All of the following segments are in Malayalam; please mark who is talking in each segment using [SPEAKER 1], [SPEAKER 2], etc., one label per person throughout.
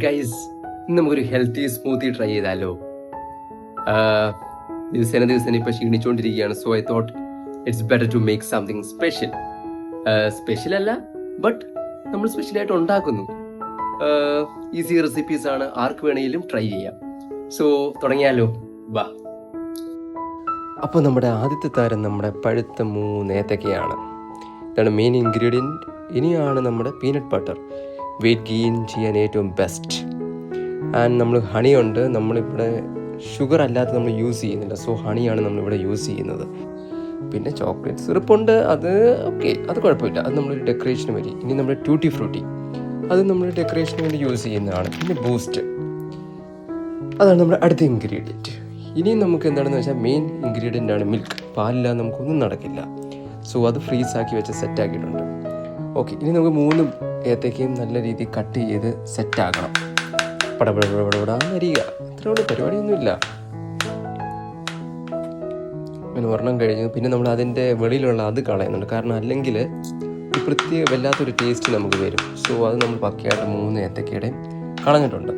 [SPEAKER 1] ഗൈസ്, ഇന്ന് നമുക്കൊരു ഹെൽത്തി സ്മൂത്തി ട്രൈ ചെയ്താലോ? ദിവസേന ഇപ്പൊ ക്ഷീണിച്ചുകൊണ്ടിരിക്കുകയാണ്. So I thought it's better to make something special. Special അല്ല, ബട്ട് നമ്മൾ സ്പെഷ്യലായിട്ട് ഉണ്ടാക്കുന്നു. ഈസി റെസിപ്പീസ് ആണ്, ആർക്ക് വേണമെങ്കിലും ട്രൈ ചെയ്യാം. സോ തുടങ്ങിയാലോ? വാ. അപ്പോൾ നമ്മുടെ ആദ്യത്തെ താരം നമ്മുടെ പഴുത്ത 3 ഏത്തക്കയാണ്. ഇതാണ് മെയിൻ ഇൻഗ്രീഡിയൻറ്റ്. ഇനിയാണ് നമ്മുടെ പീനട്ട് ബട്ടർ, വെയിറ്റ് ഗെയിൻ ചെയ്യാൻ ഏറ്റവും ബെസ്റ്റ്. ആൻഡ് നമ്മൾ ഹണി ഉണ്ട്. നമ്മളിവിടെ ഷുഗർ അല്ലാതെ നമ്മൾ യൂസ് ചെയ്യുന്നില്ല, സോ ഹണിയാണ് നമ്മളിവിടെ യൂസ് ചെയ്യുന്നത്. പിന്നെ ചോക്ലേറ്റ് സിറപ്പുണ്ട്, അത് ഓക്കെ, അത് കുഴപ്പമില്ല, അത് നമ്മളൊരു ഡെക്കറേഷന് വേണ്ടി. ഇനി നമ്മുടെ ട്യൂട്ടി ഫ്രൂട്ടി, അത് നമ്മൾ ഡെക്കറേഷന് വേണ്ടി യൂസ് ചെയ്യുന്നതാണ്. പിന്നെ ബൂസ്റ്റ്, അതാണ് നമ്മുടെ അടുത്ത ഇൻഗ്രീഡിയൻറ്റ്. ഇനി നമുക്ക് എന്താണെന്ന് വെച്ചാൽ മെയിൻ ഇൻഗ്രീഡിയൻ്റ് ആണ് മിൽക്ക്. പാലില്ലാതെ നമുക്കൊന്നും നടക്കില്ല. സോ അത് ഫ്രീസാക്കി വെച്ച് സെറ്റാക്കിയിട്ടുണ്ട്. ഓക്കെ, ഇനി നമുക്ക് 3 ഏത്തക്കയും നല്ല രീതിയിൽ കട്ട് ചെയ്ത് സെറ്റാക്കണം. പടപടപടപടാന്നരിക, ഇത്രയോട് പരിപാടിയൊന്നുമില്ല. അങ്ങനെ ഒരെണ്ണം കഴിഞ്ഞു. പിന്നെ നമ്മൾ അതിൻ്റെ വെളിയിലുള്ള അത് കളയുന്നുണ്ട്, കാരണം അല്ലെങ്കിൽ ഒരു പ്രത്യേക വല്ലാത്തൊരു ടേസ്റ്റ് നമുക്ക് വരും. സോ അത് നമ്മൾ പക്കയായിട്ട് 3 ഏത്തക്കയുടെയും കളഞ്ഞിട്ടുണ്ട്.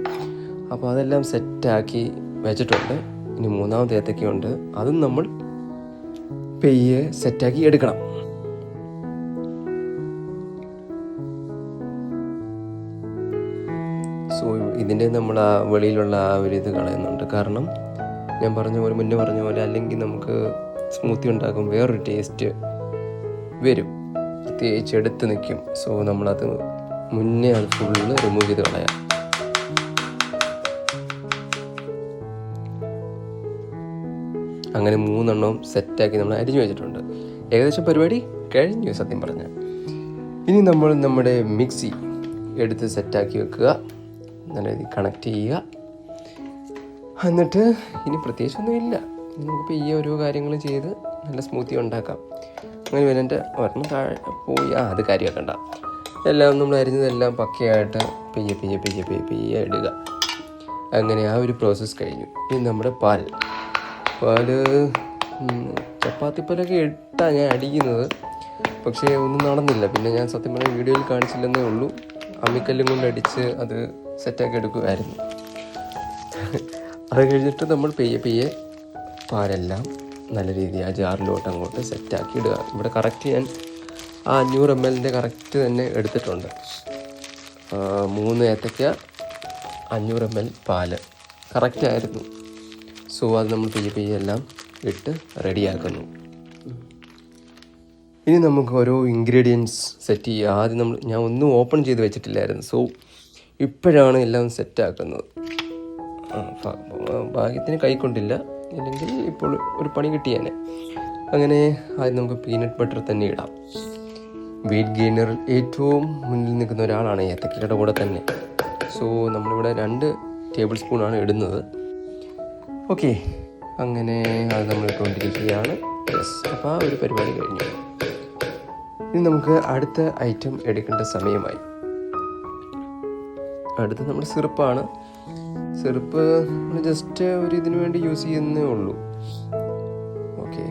[SPEAKER 1] അപ്പോൾ അതെല്ലാം സെറ്റാക്കി വെച്ചിട്ടുണ്ട്. ഇനി 3ാമത്തെ ഏത്തക്കയുണ്ട്, അതും നമ്മൾ പെയ്യെ സെറ്റാക്കി എടുക്കണം. സോ ഇതിൻ്റെ നമ്മൾ ആ വെളിയിലുള്ള ആ ഒരു ഇത് കളയുന്നുണ്ട്, കാരണം ഞാൻ മുന്നേ പറഞ്ഞ പോലെ അല്ലെങ്കിൽ നമുക്ക് സ്മൂത്തി ഉണ്ടാക്കും വേറൊരു ടേസ്റ്റ് വരും, പ്രത്യേകിച്ച് എടുത്ത് നിൽക്കും. സോ നമ്മളത് മുന്നേ അത് ഫുള്ള് റിമൂവ് ചെയ്ത് കളയാം. അങ്ങനെ 3 എണ്ണവും സെറ്റാക്കി നമ്മൾ അരിഞ്ഞു വെച്ചിട്ടുണ്ട്. ഏകദേശം പരിപാടി കഴിഞ്ഞു സത്യം പറഞ്ഞാൽ. ഇനി നമ്മൾ നമ്മുടെ മിക്സി എടുത്ത് സെറ്റാക്കി വെക്കുക, നല്ല രീതിയിൽ കണക്ട് ചെയ്യുക. എന്നിട്ട് ഇനി പ്രത്യേകിച്ചൊന്നുമില്ല, നമുക്ക് ഈ ഓരോ കാര്യങ്ങളും ചെയ്ത് നല്ല സ്മൂത്തി ഉണ്ടാക്കാം. അങ്ങനെ വരുന്നതിൻ്റെ ഒരെണ്ണം താഴെ പോയി അത് കാര്യമാക്കണ്ട. എല്ലാം നമ്മൾ അരിഞ്ഞതെല്ലാം പക്കയായിട്ട് പെയ്യെ ഇടുക. അങ്ങനെ ആ ഒരു പ്രോസസ്സ് കഴിഞ്ഞു. ഇനി നമ്മുടെ പാല് ചപ്പാത്തിപ്പാലൊക്കെ ഇട്ടാണ് ഞാൻ അടിക്കുന്നത്, പക്ഷേ ഒന്നും നടന്നില്ല. പിന്നെ ഞാൻ സത്യം പറഞ്ഞാൽ വീഡിയോയിൽ കാണിച്ചില്ലെന്നേ ഉള്ളൂ, അമ്മിക്കല്ലും കൊണ്ട് അടിച്ച് അത് സെറ്റാക്കി എടുക്കുമായിരുന്നു. അത് കഴിഞ്ഞിട്ട് നമ്മൾ പെയ്യെ പാലെല്ലാം നല്ല രീതിയിൽ ആ ജാറിലോട്ട് അങ്ങോട്ട് സെറ്റാക്കി ഇടുക. ഇവിടെ കറക്റ്റ് ഞാൻ ആ 500 ml കറക്റ്റ് തന്നെ എടുത്തിട്ടുണ്ട്. 3 ഏത്തയ്ക്ക 500 ml പാല് കറക്റ്റായിരുന്നു. സോ അത് നമ്മൾ പെയ്യെ എല്ലാം ഇട്ട് റെഡിയാക്കുന്നു. ഇനി നമുക്ക് ഓരോ ഇൻഗ്രീഡിയൻസ് സെറ്റ് ചെയ്യുക. ആദ്യം ഞാൻ ഒന്നും ഓപ്പൺ ചെയ്ത് വെച്ചിട്ടില്ലായിരുന്നു, സോ ഇപ്പോഴാണ് എല്ലാം സെറ്റാക്കുന്നത്. ഭാഗ്യത്തിന് കൈക്കൊണ്ടില്ല, അല്ലെങ്കിൽ ഇപ്പോൾ ഒരു പണി കിട്ടിയേനെ. അങ്ങനെ ആദ്യം നമുക്ക് പീനട്ട് ബട്ടർ തന്നെ ഇടാം. വെയിറ്റ് ഗെയിനറിൽ ഏറ്റവും മുന്നിൽ നിൽക്കുന്ന ഒരാളാണ് ഏത്തക്കയുടെ കൂടെ തന്നെ. സോ നമ്മളിവിടെ 2 ടേബിൾ സ്പൂണാണ് ഇടുന്നത്. ഓക്കെ, അങ്ങനെ അത് നമ്മൾ ഇട്ടുകൊണ്ടിരിക്കുകയാണ്. യെസ്, അപ്പോൾ ആ ഒരു പരിപാടി കഴിഞ്ഞു. ഇനി നമുക്ക് അടുത്ത ഐറ്റം എടുക്കേണ്ട സമയമായി. അടുത്ത നമ്മുടെ സിറപ്പാണ്. സിറപ്പ് ജസ്റ്റ് ഒരു ഇതിനു വേണ്ടി യൂസ് ചെയ്യുന്നേ ഉള്ളൂ. ഓക്കെ,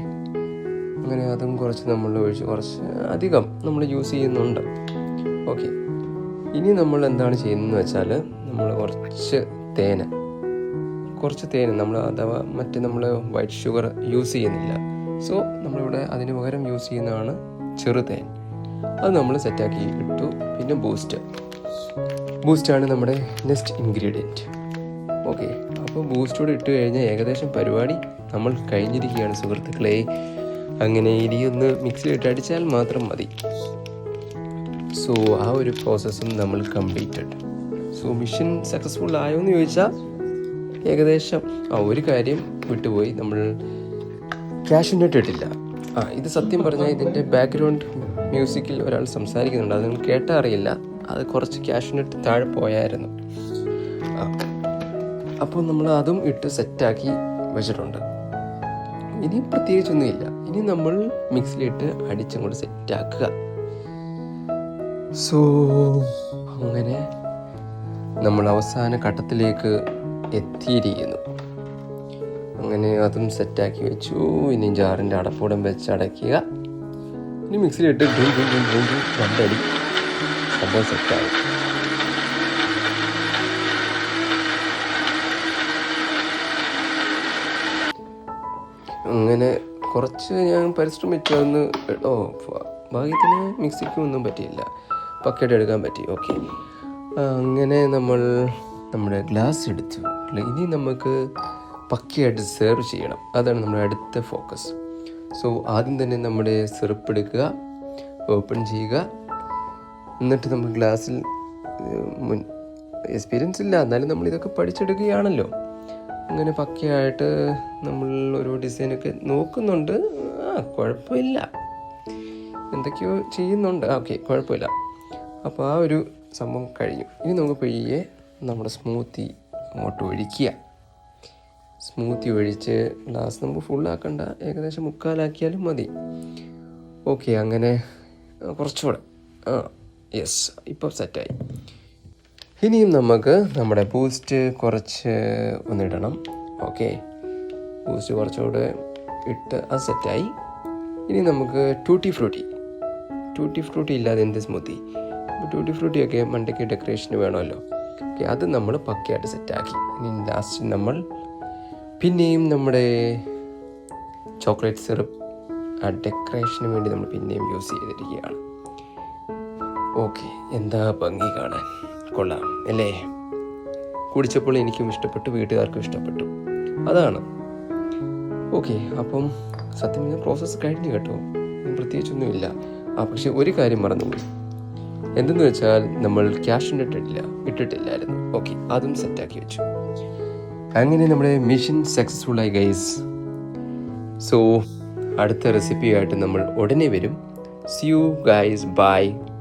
[SPEAKER 1] അങ്ങനെ അതും കുറച്ച് നമ്മൾ ഒഴിച്ച് കുറച്ച് അധികം നമ്മൾ യൂസ് ചെയ്യുന്നുണ്ട്. ഓക്കെ, ഇനി നമ്മൾ എന്താണ് ചെയ്യുന്നതെന്ന് വെച്ചാൽ നമ്മൾ കുറച്ച് തേൻ നമ്മൾ അഥവാ നമ്മൾ വൈറ്റ് ഷുഗർ യൂസ് ചെയ്യുന്നില്ല. സോ നമ്മളിവിടെ അതിന് പകരം യൂസ് ചെയ്യുന്നതാണ് ചെറുതേൻ. അത് നമ്മൾ സെറ്റാക്കി ഇട്ടു. പിന്നെ ബൂസ്റ്റാണ് നമ്മുടെ നെക്സ്റ്റ് ഇൻഗ്രീഡിയൻറ്റ്. ഓക്കെ, അപ്പോൾ ബൂസ്റ്റോടെ ഇട്ട് കഴിഞ്ഞാൽ ഏകദേശം പരിപാടി നമ്മൾ കഴിഞ്ഞിരിക്കുകയാണ് സുഹൃത്തുക്കളെ. അങ്ങനെ ഇനിയൊന്ന് മിക്സിയിലിട്ട് അടിച്ചാൽ മാത്രം മതി. സോ ആ ഒരു പ്രോസസ്സും നമ്മൾ കംപ്ലീറ്റഡ്. സോ മിഷൻ സക്സസ്ഫുൾ ആയോ എന്ന് ചോദിച്ചാൽ ഏകദേശം. ഒരു കാര്യം വിട്ടുപോയി, നമ്മൾ കാഷ്യൂനട്ട് ഇട്ടില്ല. ഇത് സത്യം പറഞ്ഞാൽ ഇതിൻ്റെ ബാക്ക്ഗ്രൗണ്ട് മ്യൂസിക്കിൽ ഒരാൾ സംസാരിക്കുന്നുണ്ട്, അത് നിങ്ങൾ കേട്ടാൽ അറിയില്ല. അത് കുറച്ച് കാഷ്യൂനട്ട് താഴെ പോയായിരുന്നു. അപ്പോൾ നമ്മൾ അതും ഇട്ട് സെറ്റാക്കി വെച്ചിട്ടുണ്ട്. ഇനി പ്രത്യേകിച്ചൊന്നുമില്ല. ഇനി നമ്മൾ മിക്സിയിലിട്ട് അടിച്ചങ്ങോട്ട് സെറ്റാക്കുക. സോ അങ്ങനെ നമ്മൾ അവസാന ഘട്ടത്തിലേക്ക് എത്തിയിരിക്കുന്നു. അങ്ങനെ അതും സെറ്റാക്കി വെച്ചു. ഇനി ജാറിൻ്റെ അടപ്പൂടം വെച്ച് അടയ്ക്കുക. ഇനി മിക്സിയിലിട്ട് 2 അടി സംഭവം സെറ്റാകും. അങ്ങനെ കുറച്ച് ഞാൻ പരിശ്രമിച്ചു. ഒന്ന് ഭാഗ്യത്തിന് മിക്സിക്ക് ഒന്നും പറ്റിയില്ല, പക്കറ്റ് എടുക്കാൻ പറ്റി. ഓക്കെ, അങ്ങനെ നമ്മൾ നമ്മുടെ ഗ്ലാസ് എടുത്തു. ഇനി നമുക്ക് പക്കയായിട്ട് സെർവ് ചെയ്യണം. അതാണ് നമ്മുടെ അടുത്ത ഫോക്കസ്. സോ ആദ്യം തന്നെ നമ്മുടെ സിറപ്പ് എടുക്കുക, ഓപ്പൺ ചെയ്യുക. എന്നിട്ട് നമ്മൾ ഗ്ലാസ്സിൽ എക്സ്പീരിയൻസ് ഇല്ല, എന്നാലും നമ്മളിതൊക്കെ പഠിച്ചെടുക്കുകയാണല്ലോ. അങ്ങനെ പക്കയായിട്ട് നമ്മൾ ഓരോ ഡിസൈനൊക്കെ നോക്കുന്നുണ്ട്. കുഴപ്പമില്ല, എന്തൊക്കെയോ ചെയ്യുന്നുണ്ട്. ഓക്കെ, കുഴപ്പമില്ല. അപ്പോൾ ആ ഒരു സംഭവം കഴിഞ്ഞു. ഇനി നമുക്ക് പയ്യെ നമ്മുടെ സ്മൂത്തി അങ്ങോട്ട് ഒഴിക്കുക. സ്മൂത്തി ഒഴിച്ച് ഗ്ലാസ് നമുക്ക് ഫുള്ളാക്കണ്ട, ഏകദേശം മുക്കാലാക്കിയാലും മതി. ഓക്കെ, അങ്ങനെ കുറച്ചുകൂടെ യെസ്, ഇപ്പോൾ സെറ്റായി. ഇനിയും നമുക്ക് നമ്മുടെ ബൂസ്റ്റ് കുറച്ച് ഒന്നിടണം. ഓക്കെ, ബൂസ്റ്റ് കുറച്ചുകൂടെ ഇട്ട് അത് സെറ്റായി. ഇനി നമുക്ക് ടൂട്ടി ഫ്രൂട്ടി ഇല്ലാതെ എന്ത് സ്മൂത്തി? ടൂട്ടി ഫ്രൂട്ടിയൊക്കെ മണ്ടയ്ക്ക് ഡെക്കറേഷന് വേണമല്ലോ. ഓക്കെ, അത് നമ്മൾ പക്കയായിട്ട് സെറ്റാക്കി. ഇനി ലാസ്റ്റ് നമ്മൾ പിന്നെയും നമ്മുടെ ചോക്ലേറ്റ് സിറപ്പ് ആ ഡെക്കറേഷന് വേണ്ടി നമ്മൾ പിന്നെയും യൂസ് ചെയ്തിരിക്കുകയാണ്. ഓക്കെ, എന്താ ഭംഗി കാണാൻ, കൊള്ളാം അല്ലേ? കുടിച്ചപ്പോൾ എനിക്കും ഇഷ്ടപ്പെട്ടു, വീട്ടുകാർക്കും ഇഷ്ടപ്പെട്ടു. അതാണ്. ഓക്കെ, അപ്പം സത്യം പറഞ്ഞാൽ പ്രോസസ്സ് കഴിഞ്ഞു കേട്ടോ, പ്രത്യേകിച്ചൊന്നുമില്ല. പക്ഷെ ഒരു കാര്യം മറന്നുപോയി. എന്തെന്ന് വെച്ചാൽ നമ്മൾ ക്യാഷ് ഇട്ടിട്ടില്ലായിരുന്നു. ഓക്കെ, അതും സെറ്റാക്കി വെച്ചു. അങ്ങനെ നമ്മുടെ മിഷൻ സക്സസ്ഫുള്ളായി ഗൈസ്. സോ അടുത്ത റെസിപ്പിയായിട്ട് നമ്മൾ ഉടനെ വരും. See you guys, bye.